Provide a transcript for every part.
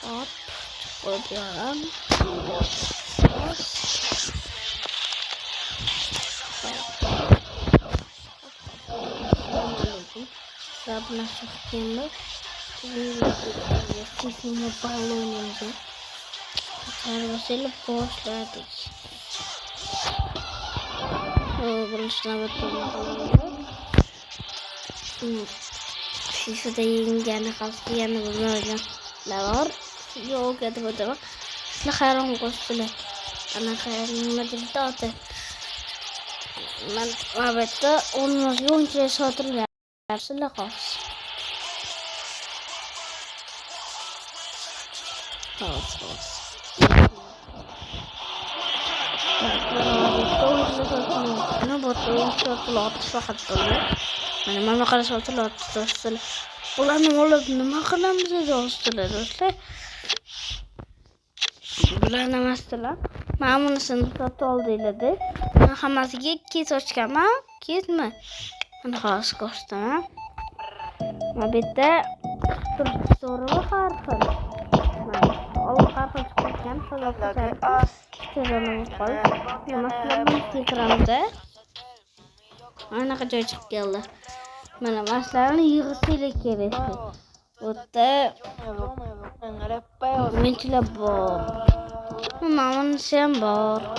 Hop. Koyuyorum. Rabına sokayım. Sesimi bağlanıyordu. Arabasıyla boşladık. Buluşuna bakalım. Şurada yengeni kalktı yani böyle ne var? Yok ya da bak. Ne hayran koştular. Ana hayranıma dilde atı. Ben abette olmaz yonca satır versinler kalsın. Kalsın. أنا بطلون شوكولاتة فقط طلع يعني ما خلص شوكولاتة توصل والله أنا والله ما خلص توصل توصل والله أنا مثلا ما من سنة طول ديلدي أنا خمس جيك كيس وشكما كيس ما أنا خلاص كوستنا ما بدأ صورة خارفة أو خارفة تكون كان خلاص تزامن قل مثلا تكرمته أنا كجوجك يلا من مثلا يغسل كذا وده من تلبار ما من سامبار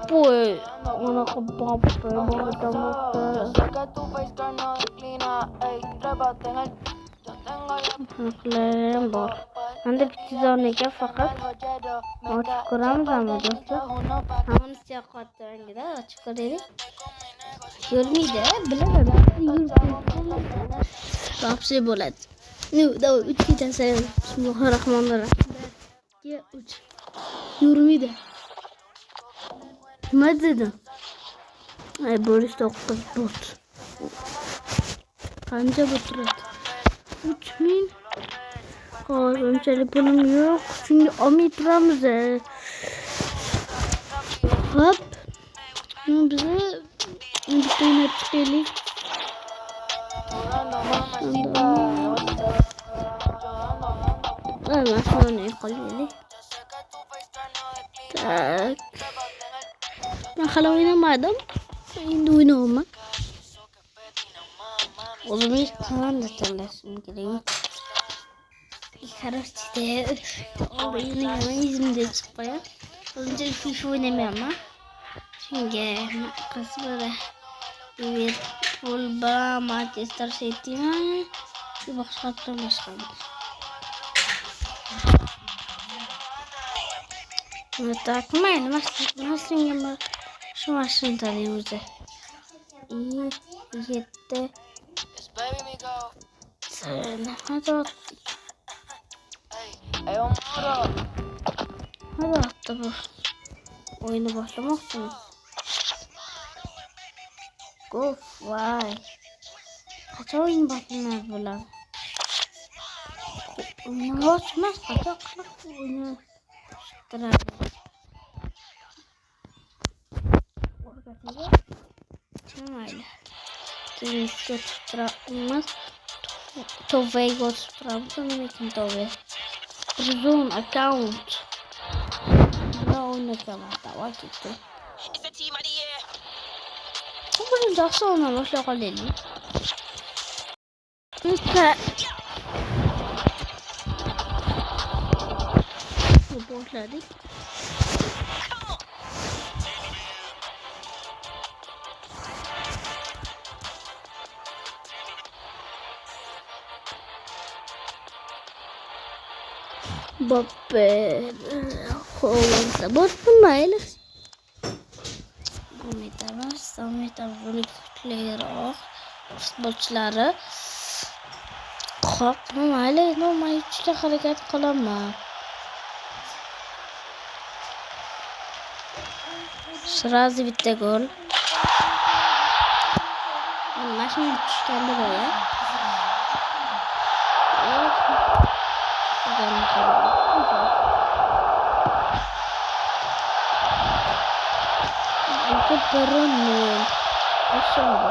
بوي أنا كباب بار عندي بتزونيكا فقط وتكرم زعما دوستو همون استيقاظ كده تشكري يرميده بلا رابسي بولد نو دو اتكي تسير بسم الله الرحمن الرحيم يا اوت يرميده مدد اي بوليس توقف بوت kanca bıtırık 3000 Benim telefonum yok. Çünkü Amitram'da hop bize bir tane çıkıyor. Ama sonra ne kalıyor? Tak. Ben hala oynamadım. Şimdi oynamak. O zaman hiç tamam da çalışmam gerekiyor. Karıştı. O benim yüzümde çıkıyor. Önce FIFA oynamıyorum ama. Çünkü kasıbada bir futbol Manchester City var. Bir başka. Tak main masing yang masing tadi udah. Yette. Sana ada. Hadi hatta bu oyunu başlamak için. Go vay. Kaç oyun başlanır böyle? Oyunu açmaz kaçak oyunu. Terapi. Orada Çamayla. Tens que trabalhar talvez outros trabalhos também talvez. Zoom account. Não naquela tá aqui. Como já sou na loja dele. Nunca. O bom lado. Baper Holanda bortmayla. Sametavonliklar futbolchilari qop mayli juda harakat qilaman. Sразу bitta gol. Mashina tushganda bo'ya. Perempuan asyik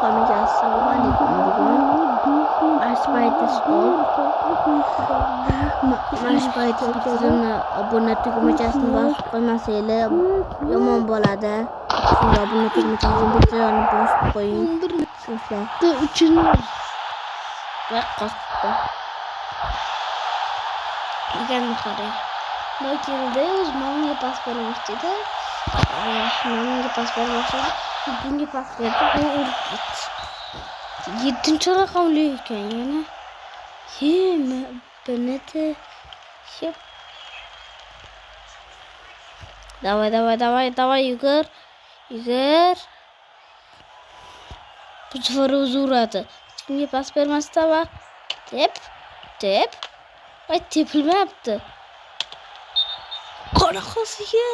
Hamid assalomu alaykum. Bugun Mashpayti Sport Mashpayti bizni obuna tugmachasini bosib qo'ymasanglar yomon bo'ladi. Shunga obuna tugmachasini bittadan bosib qo'ying. Shular uchun va qasdda. Ekanni qarang. Lokilda o'z mamiga pas bermoqchida. Mamiga pas bermoqchida. Bunga pas berdi, bu urib ketdi. 7-chi raqamli ekan yana. Bunisi hep. Давай, yugur. Bu sefer o'zi uradi. Hech kimga pas bermasdan va deb. Ay tepilmayapti. Qanaqasiga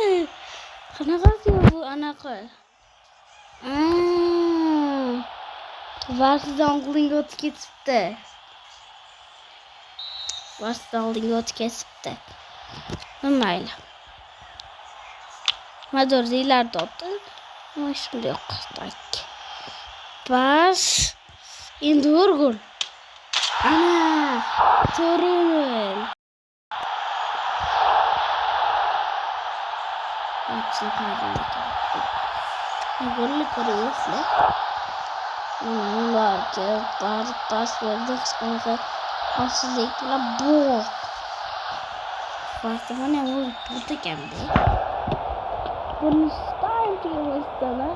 bu anaqa? Varsidan oldinga o'tib ketibdi. Mayli. Mador ileride oldu. Ama şimdi yok sanki. Bas. Endi gol. Ana! Torul. Hepsini kaybettik. Golü koruyorsa. Vardı. Pas verdik. Sonra asılıkla bu. Bastım ne oldu? Burada kendi. Bunu istedim isteme.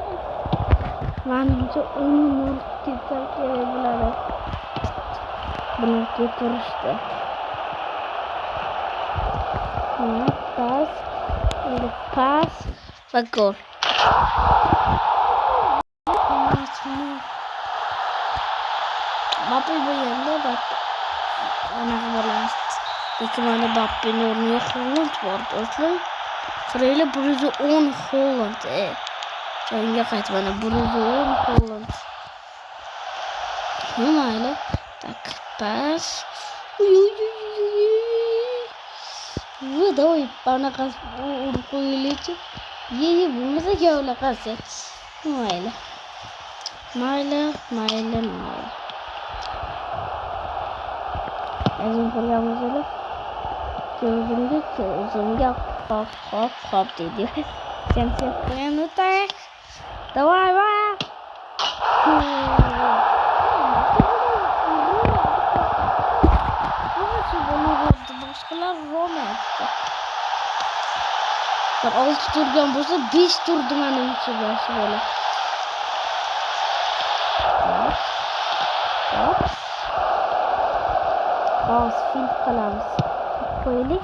Bence onu tutar bunları. Bunu getirişti. Pas ve gol. Bapak bu yanında bak. Ana balast. Mana Bappe'nin oynuyor. Holland vardı aslan. Sırayla Bruce 10 Holland. Çayınca kaç bana Bruce 10 Holland. Öyle. Tak pas. Bu da o bana kas koyulayacak. Ye bunu da göyle kasya. Öyle. Maile. Azim programımızda gözümde hop dedi. Sen yapmayı tak. Давай. Başkalar Roma yaptı. 6 turdan olsa 5 turdan hani başı böyle. Fil kalamos. Koyalım.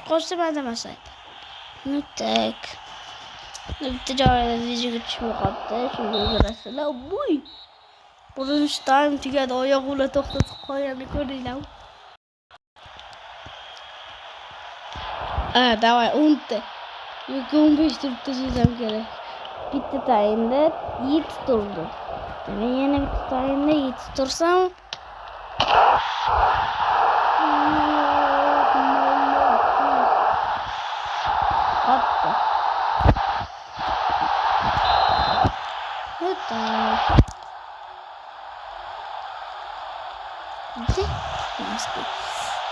Koşturmadım asaydı. Nutek. Ticaret edici güçümü kattı. Şimdi burasıyla buy. Bunun time tügedi. Ayağıyla toklatıp koyanı görüyorum. Давай, 10'te. Yok 15 turda çizem gerek. Bitti tayinde Yiğit durdu. Ben yine bitti tayinde Yiğit dursam. Hatta. Bitti. Nasıl?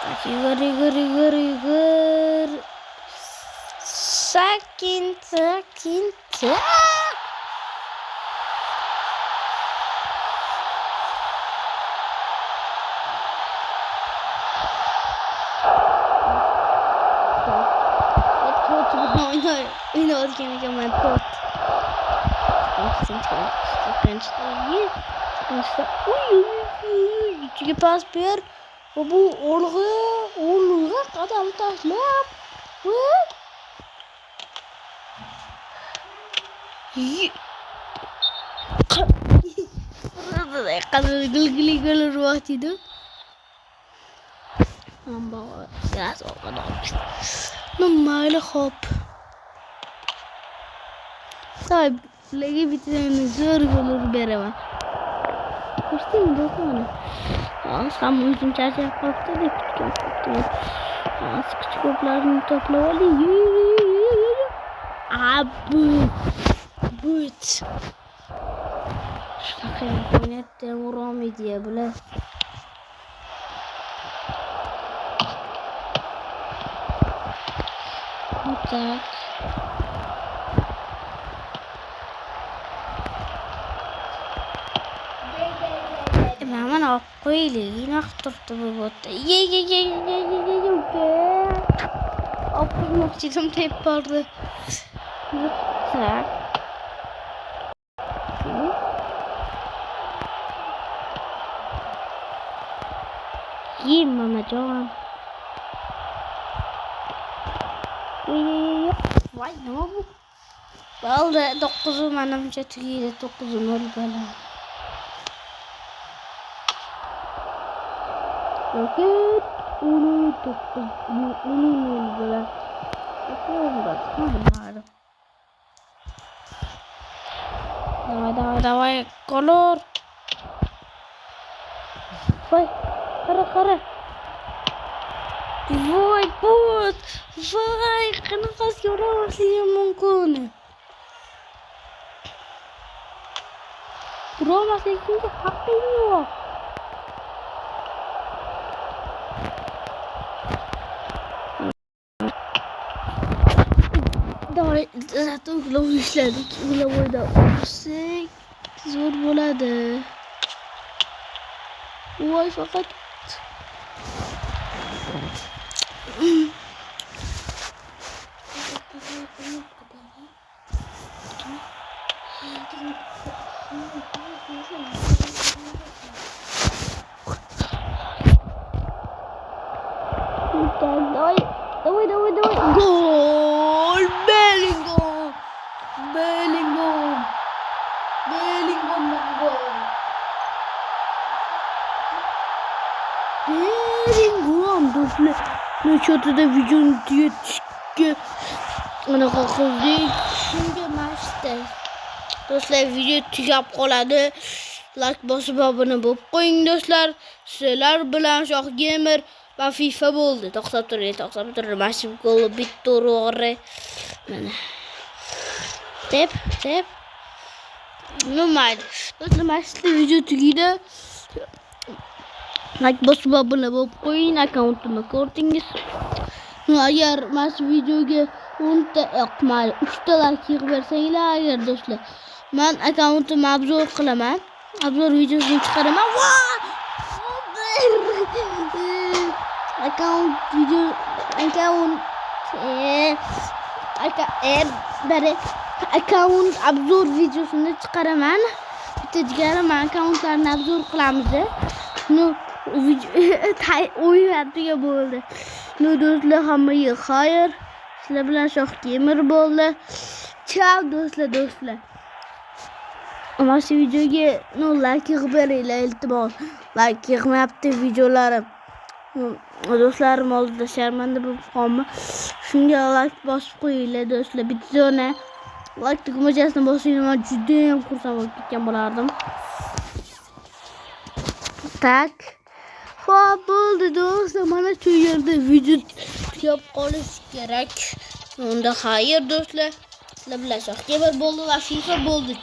Tak yugar. Sakin. Oynadı ki ben tot. Çünkü pas bir bu olga adam taşlap. Qadar gilgili urmoqchiydi. Ammo gaz olgan. Mayli xo'p. To'y lagi bitini zo'r bo'lib beraman. Ko'rsatdim do'stlar. Ham o'zim charchab qolibdi deb kutdim. Ko'plarni to'plab oling. But. Shunaqa imkoniyatda urolmaydi bular. Tak. Mana olib qo'yaylik. Naq turibdi bu botda. Ye. Olib qo'ymoqchi edim deb bordi. Tak. Ye mamajon. Voy, nima bu? Bo'ldi, 9 menimcha tugaydi, 9-0 bilan. Roket 9-0 bilan. Давай, колор. Voy, qara. Voy, bot. Voy, qanaqasi yo'ramasligim mumkin. Urolmaslikka haqqing yo'q. Davay, zato ular ishladik. Ular o'yda ursak zo'r bo'ladi. Voy, faqat Давай. Gol! Bellingham gol! Do'stlar, nechotida videoni tugatishga anaqa qildik. Shunga mashta. Do'stlar, video tugab qoladi. Like bosib obuna bo'lib qo'ying do'stlar. Sizlar bilan Shoh Gamer va FIFA bo'ldi. To'xtab turing. Mashib gol bitta urg'ri. Mana. Tep. Mayli. Do'stlar, mashta video tugaydi. Like bosib obuna bo'lib qo'ying. Akkauntimni ko'rdingiz. Agar mas videoga 10 ta yoqmaydi, 3 ta like yig'ib bersanglar, agar do'stlar, men akkauntimni obzor qilaman. Obzor videosini chiqaraman. Akkaunt obzor videosini chiqaraman. Bitta jigarim akkauntlarni obzor qilamiz. O'yinlarga bo'ldi. Do'stlar, hammaga xayr. Sizlar bilan Shoh Gamer bo'ldi. Ciao do'stlar. Mana shu videoga like yig'ib beringlar, iltimos. Like yig'mayapti videolarim. Do'stlarim oldida sharmanda bo'lib qolma. Shunga like bosib qo'yinglar do'stlar. Bittazona like tugmachasini bosinglar, men juda ham xursand bo'lib ketgan bo'lardim. Tak. Xo'p, bo'ldi do'stlar. Mana shu yerda video tugab qolish kerak. Unda xayr do'stlar. Sizlar bilan Shoh Gamer bo'ldi va FIFA bo'ldi.